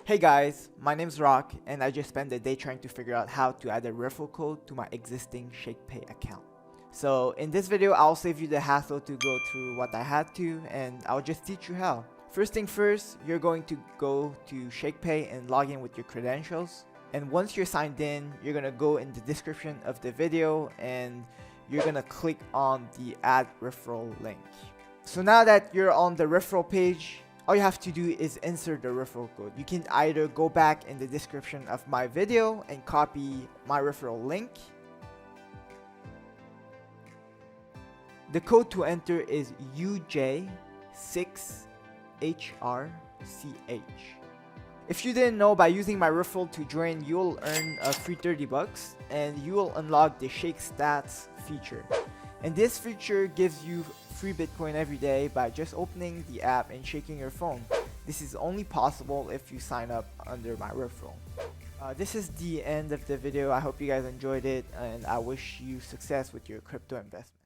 Hey guys, my name's Rock and I just spent the day trying to figure out how to add a referral code to my existing Shakepay account. So in this video, I'll save you the hassle to go through what I had to, and I'll just teach you how. First thing first, you're going to go to Shakepay and log in with your credentials. And once you're signed in, you're gonna go in the description of the video and you're gonna click on the add referral link. So now that you're on the referral page, all you have to do is insert the referral code. You can either go back in the description of my video and copy my referral link. The code to enter is UJ6HRCH. If you didn't know, by using my referral to join, you'll earn a free 30 bucks and you will unlock the Shakesats feature. And this feature gives you free Bitcoin every day by just opening the app and shaking your phone. This is only possible if you sign up under my referral. This is the end of the video. I hope you guys enjoyed it and I wish you success with your crypto investment.